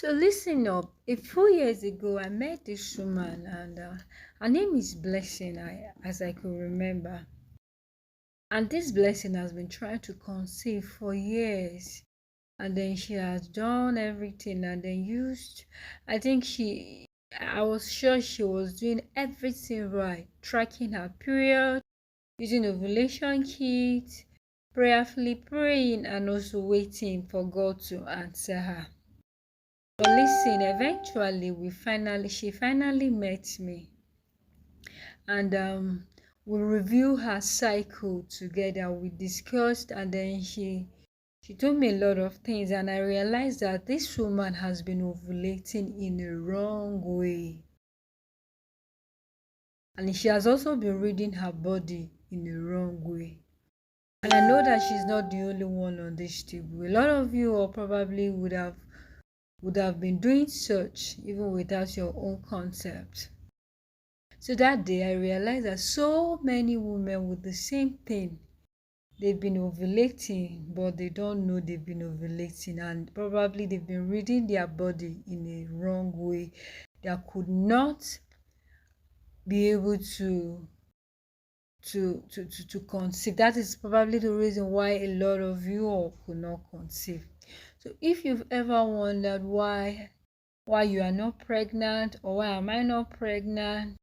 So listen up. A few years ago, I met this woman, and her name is Blessing. As I could remember, and this Blessing has been trying to conceive for years, and then she has done everything, and then used. I think she. I was sure she was doing everything right, tracking her period, using ovulation kit, prayerfully praying, and also waiting for God to answer her. But listen, eventually she finally met me, and we reviewed her cycle together. We discussed, and then she told me a lot of things, and I realized that this woman has been ovulating in a wrong way, and she has also been reading her body in a wrong way. And I know that she's not the only one on this table. A lot of you all probably would have been doing such even without your own concept. So that day I realized that so many women with the same thing, they've been ovulating, but they don't know they've been ovulating, and probably they've been reading their body in a wrong way that could not be able to conceive. That is probably the reason why a lot of you all could not conceive. So if you've ever wondered why you are not pregnant, or why am I not pregnant,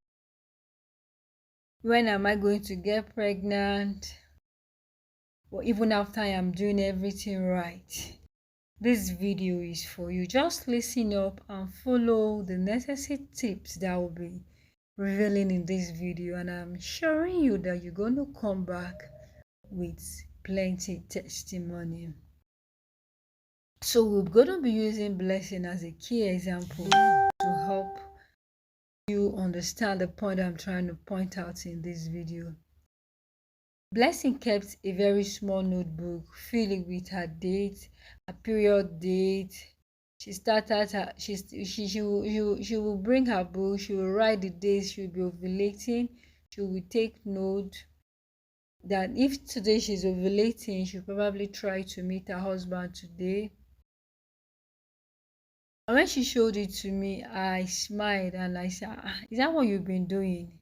when am I going to get pregnant, or even after I am doing everything right, this video is for you. Just listen up and follow the necessary tips that will be revealing in this video, and I'm assuring you that you're going to come back with plenty testimony. So we're going to be using Blessing as a key example to help you understand the point I'm trying to point out in this video. Blessing kept a very small notebook filled with her date, her period date. She started her she will bring her book, she will write the days she will be ovulating, she will take note that if today she's ovulating, she'll probably try to meet her husband today. And when she showed it to me, I smiled and I said, is that what you've been doing?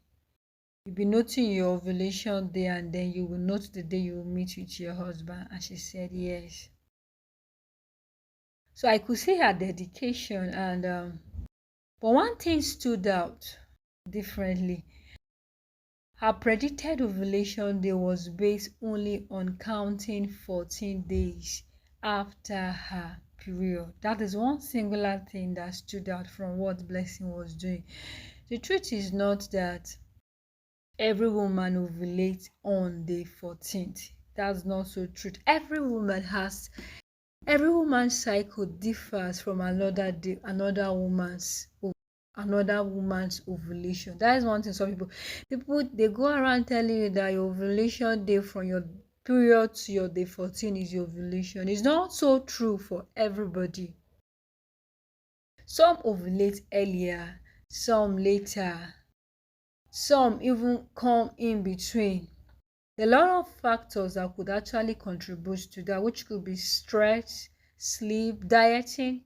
You'll be noting your ovulation day, and then you will note the day you will meet with your husband. And she said yes. So I could see her dedication, and but one thing stood out differently. Her predicted ovulation day was based only on counting 14 days after her period. That is one singular thing that stood out from what Blessing was doing. The truth is not that every woman ovulates on day 14th. That's not so true. Every woman's cycle differs from another woman's ovulation. That is one thing. Some people they go around telling you that your ovulation day from your period to your day 14 is your ovulation. It's not so true for everybody. Some ovulate earlier, some later, some even come in between. There are a lot of factors that could actually contribute to that, which could be stress, sleep, dieting,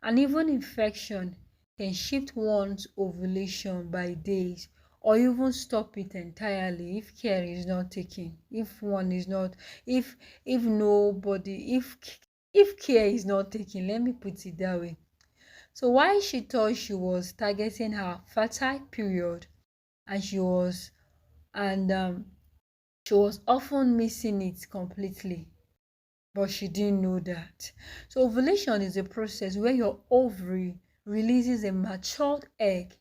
and even infection can shift one's ovulation by days, or even stop it entirely if care is not taken. If care is not taken, let me put it that way. So while she thought she was targeting her fertile period, and she was often missing it completely, but she didn't know that. So ovulation is a process where your ovary releases a matured egg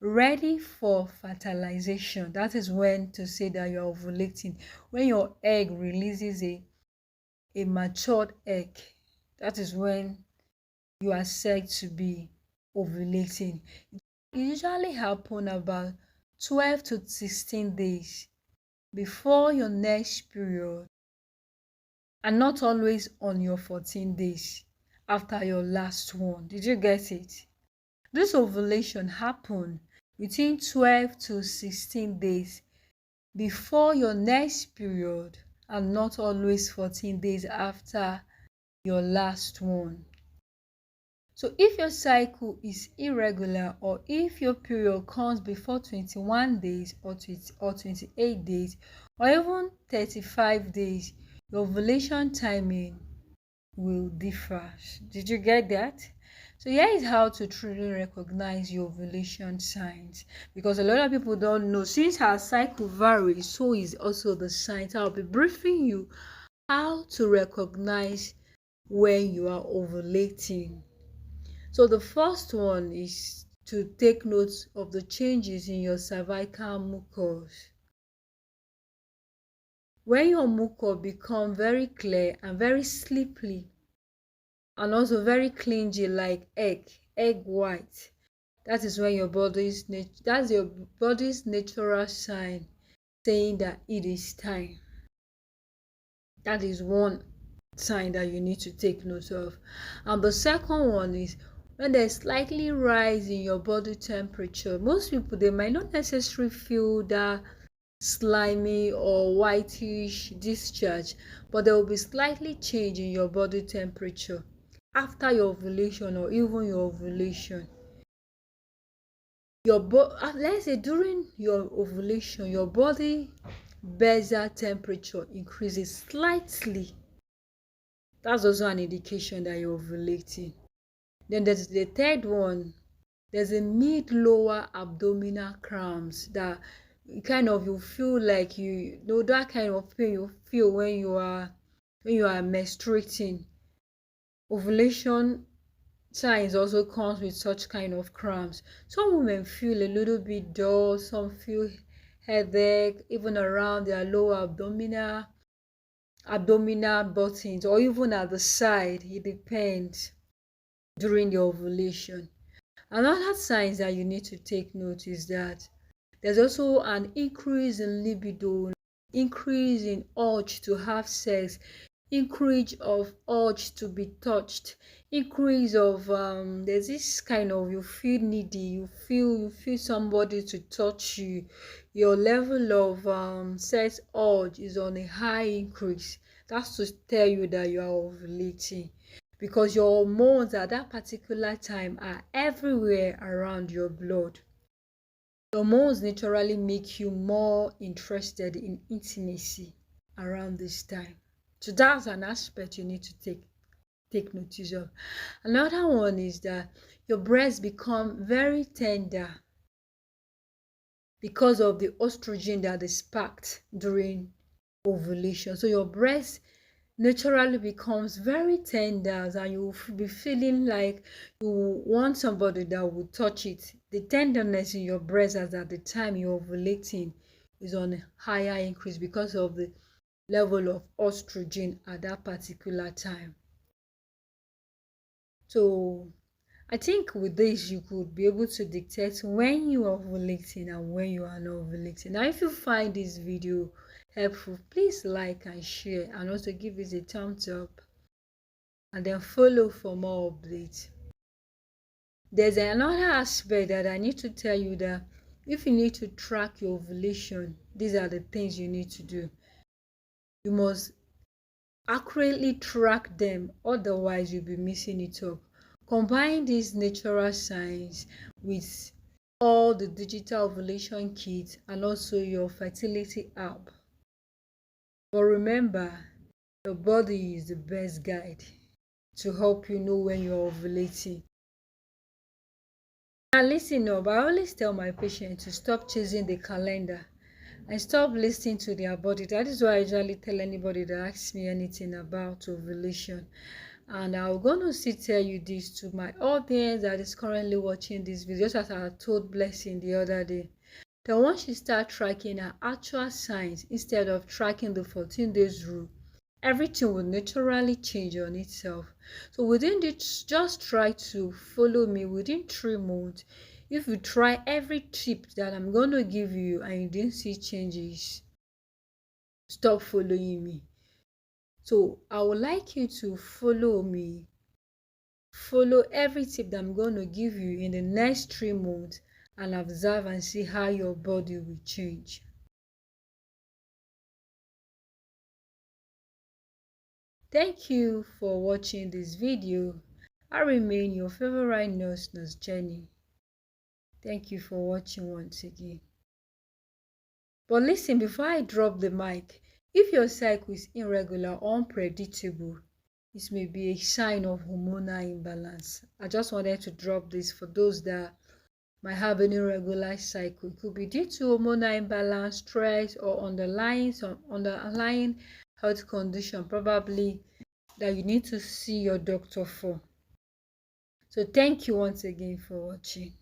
ready for fertilization. That is when to say that you're ovulating. When your egg releases a matured egg, that is when you are said to be ovulating. It usually happens about 12 to 16 days before your next period, and not always on your 14 days after your last one. Did you get it? This ovulation happens between 12 to 16 days before your next period, and not always 14 days after your last one. So if your cycle is irregular, or if your period comes before 21 days or 28 days or even 35 days, your ovulation timing will differ. Did you get that? So here is how to truly recognize your ovulation signs, because a lot of people don't know. Since our cycle varies, so is also the signs. I'll be briefing you how to recognize when you are ovulating. So the first one is to take note of the changes in your cervical mucus. When your mucus become very clear and very slippery and also very clingy like egg white, that is when your that's your body's natural sign saying that it is time. That is one sign that you need to take note of. And the second one is when there's slightly rise in your body temperature. Most people, they might not necessarily feel that slimy or whitish discharge, but there will be slightly change in your body temperature after your ovulation or even your ovulation. Let's say during your ovulation, your body basal temperature increases slightly. That's also an indication that you're ovulating. Then there's the third one. There's a mid-lower abdominal cramps that kind of you feel like you know that kind of pain you feel when you are menstruating. Ovulation signs also comes with such kind of cramps. Some women feel a little bit dull, some feel headache, even around their lower abdominal buttons, or even at the side. It depends during the ovulation. Another signs that you need to take note is that there's also an increase in libido, increase in urge to have sex, increase of urge to be touched, increase of there's this kind of you feel needy, you feel somebody to touch you. Your level of sex urge is on a high increase. That's to tell you that you are ovulating, because your hormones at that particular time are everywhere around your blood. Hormones naturally make you more interested in intimacy around this time. So that's an aspect you need to take notice of. Another one is that your breasts become very tender because of the estrogen that is sparked during ovulation. So your breast naturally becomes very tender, and you will be feeling like you want somebody that will touch it. The tenderness in your breast as at the time you're ovulating is on a higher increase because of the level of estrogen at that particular time. So I think with this you could be able to dictate when you are ovulating and when you are not ovulating. Now if you find this video helpful, please like and share, and also give it a thumbs up, and then follow for more updates. There's another aspect that I need to tell you, that if you need to track your ovulation, these are the things you need to do. You must accurately track them, otherwise you'll be messing it up. Combine these natural signs with all the digital ovulation kits and also your fertility app. But remember, your body is the best guide to help you know when you're ovulating. Now listen up, I always tell my patients to stop chasing the calendar and stop listening to their body. That is why I usually tell anybody that asks me anything about ovulation. And I'm going to still tell you this to my audience that is currently watching this video, just as I told Blessing the other day. That once you start tracking her actual signs instead of tracking the 14 days rule, everything will naturally change on itself. So within this, just try to follow me within 3 months. If you try every tip that I'm going to give you and you didn't see changes, stop following me. So I would like you to follow me. Follow every tip that I'm going to give you in the next 3 months and observe and see how your body will change. Thank you for watching this video. I remain your favorite nurse Jenny. Thank you for watching once again. But listen, before I drop the mic, if your cycle is irregular or unpredictable, this may be a sign of hormonal imbalance. I just wanted to drop this for those that might have an irregular cycle. It could be due to hormonal imbalance, stress, or some underlying health condition, probably that you need to see your doctor for. So thank you once again for watching.